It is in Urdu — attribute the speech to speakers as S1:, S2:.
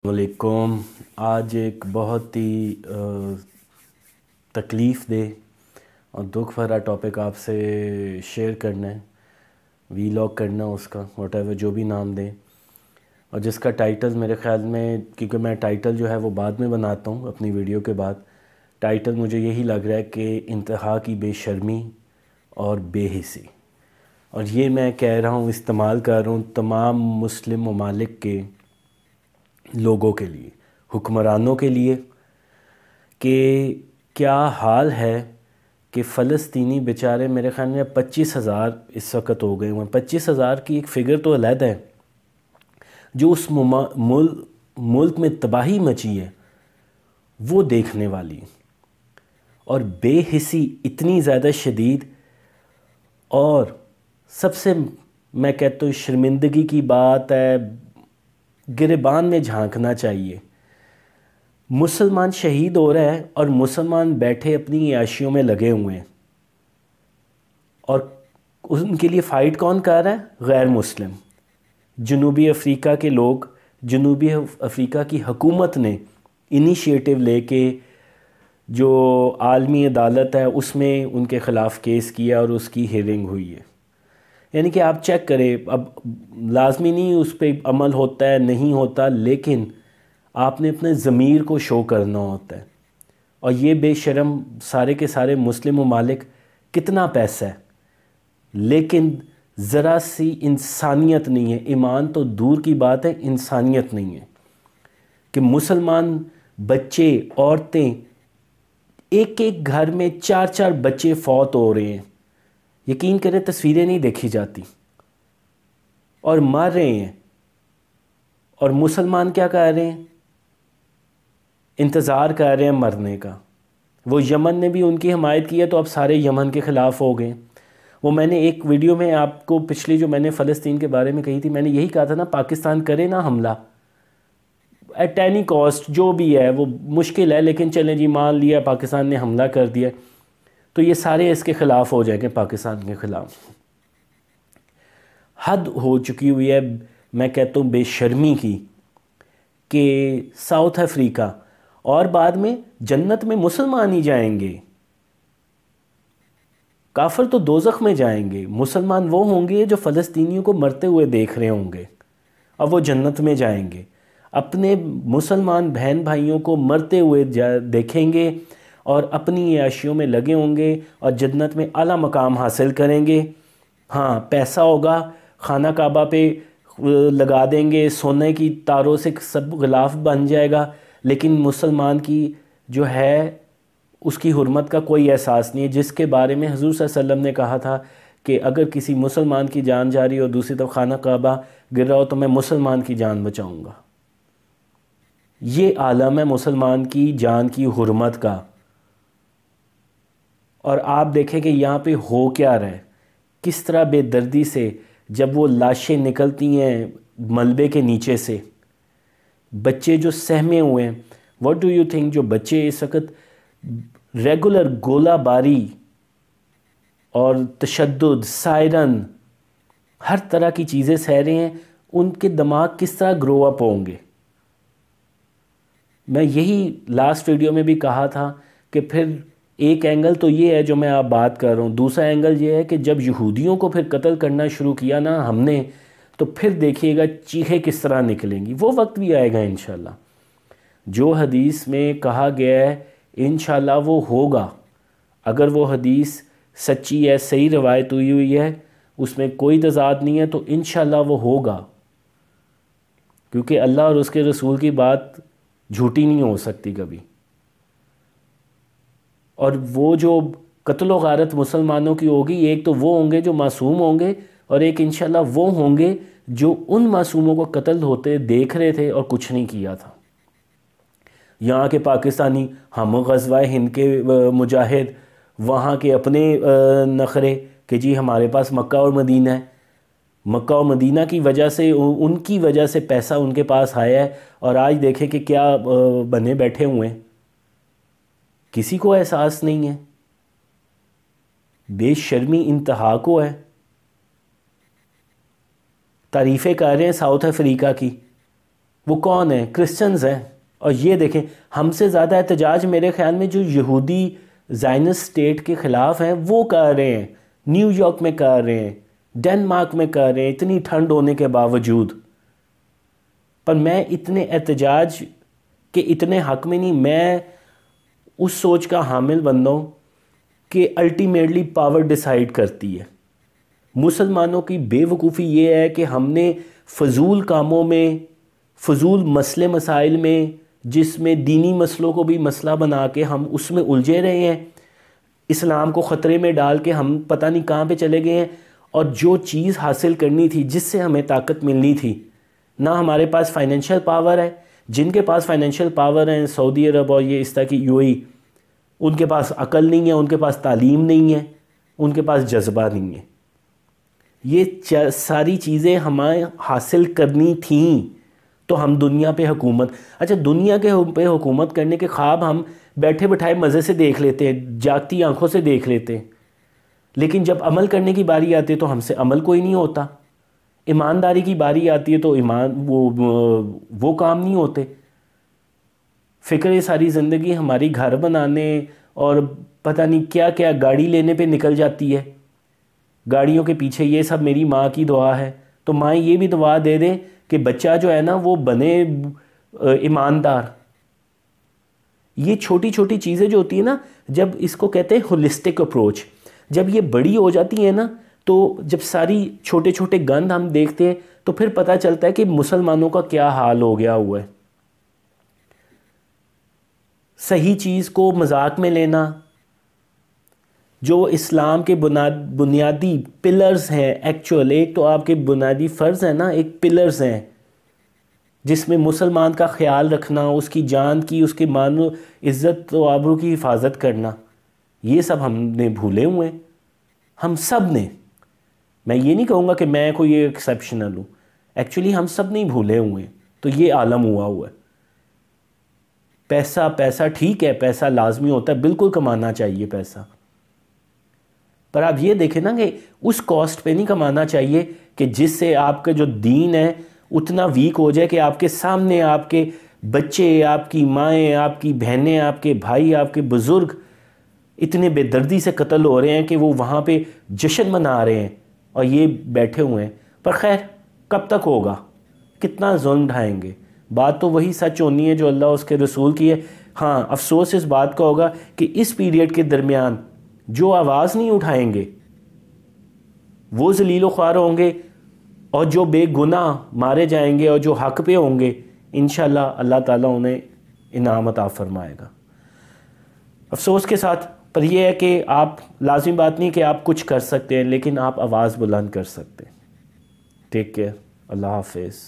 S1: علیکم۔ آج ایک بہت ہی تکلیف دہ اور دکھ بھرا ٹاپک آپ سے شیئر کرنا ہے، وی لاگ کرنا اس کا، واٹ ایور جو بھی نام دیں، اور جس کا ٹائٹل میرے خیال میں، کیونکہ میں ٹائٹل جو ہے وہ بعد میں بناتا ہوں اپنی ویڈیو کے بعد، ٹائٹل مجھے یہی لگ رہا ہے کہ انتہا کی بے شرمی اور بے حسی، اور یہ میں کہہ رہا ہوں، استعمال کر رہا ہوں تمام مسلم ممالک کے لوگوں کے لیے، حکمرانوں کے لیے، کہ کیا حال ہے کہ فلسطینی بیچارے، میرے خیال میں 25,000 اس وقت ہو گئے ہوئے ہیں، 25,000 کی ایک فگر تو علیحدہ ہے، جو اس ملک میں تباہی مچی ہے وہ دیکھنے والی، اور بے حسی اتنی زیادہ شدید، اور سب سے میں کہتا ہوں شرمندگی کی بات ہے، گریبان میں جھانکنا چاہیے۔ مسلمان شہید ہو رہا ہے اور مسلمان بیٹھے اپنی عیاشیوں میں لگے ہوئے ہیں، اور ان کے لیے فائٹ کون کر رہا ہے؟ غیر مسلم، جنوبی افریقہ کے لوگ، جنوبی افریقہ کی حکومت نے انیشیٹو لے کے جو عالمی عدالت ہے اس میں ان کے خلاف کیس کیا اور اس کی ہیئرنگ ہوئی ہے۔ یعنی کہ آپ چیک کریں، اب لازمی نہیں اس پہ عمل ہوتا ہے، نہیں ہوتا، لیکن آپ نے اپنے ضمیر کو شو کرنا ہوتا ہے، اور یہ بے شرم سارے کے سارے مسلم ممالک، کتنا پیسہ ہے لیکن ذرا سی انسانیت نہیں ہے، ایمان تو دور کی بات ہے، انسانیت نہیں ہے، کہ مسلمان بچے، عورتیں، ایک ایک گھر میں 4 بچے فوت ہو رہے ہیں، یقین کریں تصویریں نہیں دیکھی جاتی، اور مر رہے ہیں، اور مسلمان کیا کر رہے ہیں؟ انتظار کر رہے ہیں مرنے کا۔ وہ یمن نے بھی ان کی حمایت کی ہے تو اب سارے یمن کے خلاف ہو گئے۔ وہ میں نے ایک ویڈیو میں آپ کو پچھلی جو میں نے فلسطین کے بارے میں کہی تھی، میں نے یہی کہا تھا نا، پاکستان کرے نا حملہ ایٹ اینی کاسٹ، جو بھی ہے وہ مشکل ہے، لیکن چلیں جی مان لیا پاکستان نے حملہ کر دیا تو یہ سارے اس کے خلاف ہو جائیں گے، پاکستان کے خلاف۔ حد ہو چکی ہوئی ہے، میں کہتا ہوں بے شرمی کی، کہ ساؤتھ افریقہ، اور بعد میں جنت میں مسلمان ہی جائیں گے، کافر تو دوزخ میں جائیں گے، مسلمان وہ ہوں گے جو فلسطینیوں کو مرتے ہوئے دیکھ رہے ہوں گے، اور وہ جنت میں جائیں گے، اپنے مسلمان بہن بھائیوں کو مرتے ہوئے دیکھیں گے، اور اپنی عیاشیوں میں لگے ہوں گے، اور جنت میں اعلیٰ مقام حاصل کریں گے۔ ہاں، پیسہ ہوگا، خانہ کعبہ پہ لگا دیں گے، سونے کی تاروں سے سب غلاف بن جائے گا، لیکن مسلمان کی جو ہے اس کی حرمت کا کوئی احساس نہیں ہے، جس کے بارے میں حضور صلی اللہ علیہ وسلم نے کہا تھا کہ اگر کسی مسلمان کی جان جا رہی اور دوسری طرف خانہ کعبہ گر رہا ہو تو میں مسلمان کی جان بچاؤں گا۔ یہ عالم ہے مسلمان کی جان کی حرمت کا، اور آپ دیکھیں کہ یہاں پہ ہو کیا رہا ہے، کس طرح بے دردی سے جب وہ لاشیں نکلتی ہیں ملبے کے نیچے سے، بچے جو سہمے ہوئے ہیں، واٹ ڈو یو تھنک، جو بچے اس وقت ریگولر گولہ باری اور تشدد، سائرن، ہر طرح کی چیزیں سہ رہے ہیں، ان کے دماغ کس طرح گرو اپ ہوں گے؟ میں یہی لاسٹ ویڈیو میں بھی کہا تھا کہ پھر ایک اینگل تو یہ ہے جو میں آپ بات کر رہا ہوں، دوسرا اینگل یہ ہے کہ جب یہودیوں کو پھر قتل کرنا شروع کیا نا ہم نے، تو پھر دیکھیے گا چیخیں کس طرح نکلیں گی، وہ وقت بھی آئے گا انشاءاللہ۔ جو حدیث میں کہا گیا ہے انشاءاللہ وہ ہوگا، اگر وہ حدیث سچی ہے، صحیح روایت ہوئی ہے، اس میں کوئی تضاد نہیں ہے، تو انشاءاللہ وہ ہوگا، کیونکہ اللہ اور اس کے رسول کی بات جھوٹی نہیں ہو سکتی کبھی۔ اور وہ جو قتل و غارت مسلمانوں کی ہوگی، ایک تو وہ ہوں گے جو معصوم ہوں گے، اور ایک انشاءاللہ وہ ہوں گے جو ان معصوموں کو قتل ہوتے دیکھ رہے تھے اور کچھ نہیں کیا تھا۔ یہاں کے پاکستانی، ہم غزوہ ہند کے مجاہد، وہاں کے اپنے نخرے کہ جی ہمارے پاس مکہ اور مدینہ ہے، مکہ اور مدینہ کی وجہ سے، ان کی وجہ سے پیسہ ان کے پاس آیا ہے، اور آج دیکھیں کہ کیا بنے بیٹھے ہوئے ہیں، کسی کو احساس نہیں ہے، بے شرمی انتہا کو ہے۔ تعریفیں کر رہے ہیں ساؤتھ افریقہ کی، وہ کون ہیں؟ کرسچنز ہیں. اور یہ دیکھیں ہم سے زیادہ احتجاج میرے خیال میں جو یہودی زائنسٹ اسٹیٹ کے خلاف ہیں وہ کر رہے ہیں. نیو یارک میں کر رہے ہیں, ڈنمارک میں کر رہے ہیں, اتنی ٹھنڈ ہونے کے باوجود. پر میں اتنے احتجاج کے اتنے حق میں نہیں. میں اس سوچ کا حامل بندہ ہوں کہ الٹیمیٹلی پاور ڈیسائیڈ کرتی ہے. مسلمانوں کی بے وقوفی یہ ہے کہ ہم نے فضول کاموں میں, فضول مسئلے مسائل میں, جس میں دینی مسئلوں کو بھی مسئلہ بنا کے ہم اس میں الجھے رہے ہیں, اسلام کو خطرے میں ڈال کے ہم پتہ نہیں کہاں پہ چلے گئے ہیں. اور جو چیز حاصل کرنی تھی, جس سے ہمیں طاقت ملنی تھی, نہ ہمارے پاس فائنینشیل پاور ہے. جن کے پاس فائنینشیل پاور ہیں, سعودی عرب اور یہ اس طرح کی یو اے ای, ان کے پاس عقل نہیں ہے, ان کے پاس تعلیم نہیں ہے, ان کے پاس جذبہ نہیں ہے. یہ ساری چیزیں ہمیں حاصل کرنی تھیں تو ہم دنیا پہ حکومت, اچھا دنیا کے پہ حکومت کرنے کے خواب ہم بیٹھے بٹھائے مزے سے دیکھ لیتے ہیں, جاگتی آنکھوں سے دیکھ لیتے ہیں, لیکن جب عمل کرنے کی باری آتی ہے تو ہم سے عمل کوئی نہیں ہوتا. ایمانداری کی باری آتی ہے تو وہ کام نہیں ہوتے. فکر ساری زندگی ہماری گھر بنانے اور پتہ نہیں کیا کیا گاڑی لینے پہ نکل جاتی ہے. گاڑیوں کے پیچھے یہ سب میری ماں کی دعا ہے, تو ماں یہ بھی دعا دے دیں کہ بچہ جو ہے نا وہ بنے ایماندار. یہ چھوٹی چھوٹی چیزیں جو ہوتی ہیں نا, جب اس کو کہتے ہیں ہولسٹک اپروچ, جب یہ بڑی ہو جاتی ہیں نا, تو جب ساری چھوٹے چھوٹے گند ہم دیکھتے ہیں تو پھر پتہ چلتا ہے کہ مسلمانوں کا کیا حال ہو گیا ہوا ہے. صحیح چیز کو مذاق میں لینا, جو اسلام کے بنیادی پلرز ہیں, ایکچول ایک تو آپ کے بنیادی فرض ہیں نا, ایک پلرز ہیں جس میں مسلمان کا خیال رکھنا, اس کی جان کی, اس کے مان و عزت و آبرو کی حفاظت کرنا, یہ سب ہم نے بھولے ہوئے ہیں, ہم سب نے. میں یہ نہیں کہوں گا کہ میں کوئی ایکسیپشنل ہوں, ایکچولی ہم سب نہیں بھولے ہوئے ہیں. تو یہ عالم ہوا ہے. پیسہ ٹھیک ہے, پیسہ لازمی ہوتا ہے, بالکل کمانا چاہیے پیسہ, پر آپ یہ دیکھیں نا کہ اس کاسٹ پہ نہیں کمانا چاہیے کہ جس سے آپ کا جو دین ہے اتنا ویک ہو جائے کہ آپ کے سامنے آپ کے بچے, آپ کی مائیں, آپ کی بہنیں, آپ کے بھائی, آپ کے بزرگ اتنے بے دردی سے قتل ہو رہے ہیں کہ وہ وہاں پہ جشن منا رہے ہیں اور یہ بیٹھے ہوئے ہیں. پر خیر کب تک ہوگا, کتنا ظلم ڈھائیں گے. بات تو وہی سچ ہونی ہے جو اللہ اس کے رسول کی ہے. ہاں افسوس اس بات کا ہوگا کہ اس پیریڈ کے درمیان جو آواز نہیں اٹھائیں گے وہ ذلیل و خوار ہوں گے, اور جو بے گناہ مارے جائیں گے اور جو حق پہ ہوں گے انشاءاللہ اللہ تعالیٰ انہیں انعام عطا فرمائے گا. افسوس کے ساتھ پر یہ ہے کہ آپ, لازمی بات نہیں کہ آپ کچھ کر سکتے ہیں, لیکن آپ آواز بلند کر سکتے ہیں. ٹیک کیئر, اللہ حافظ.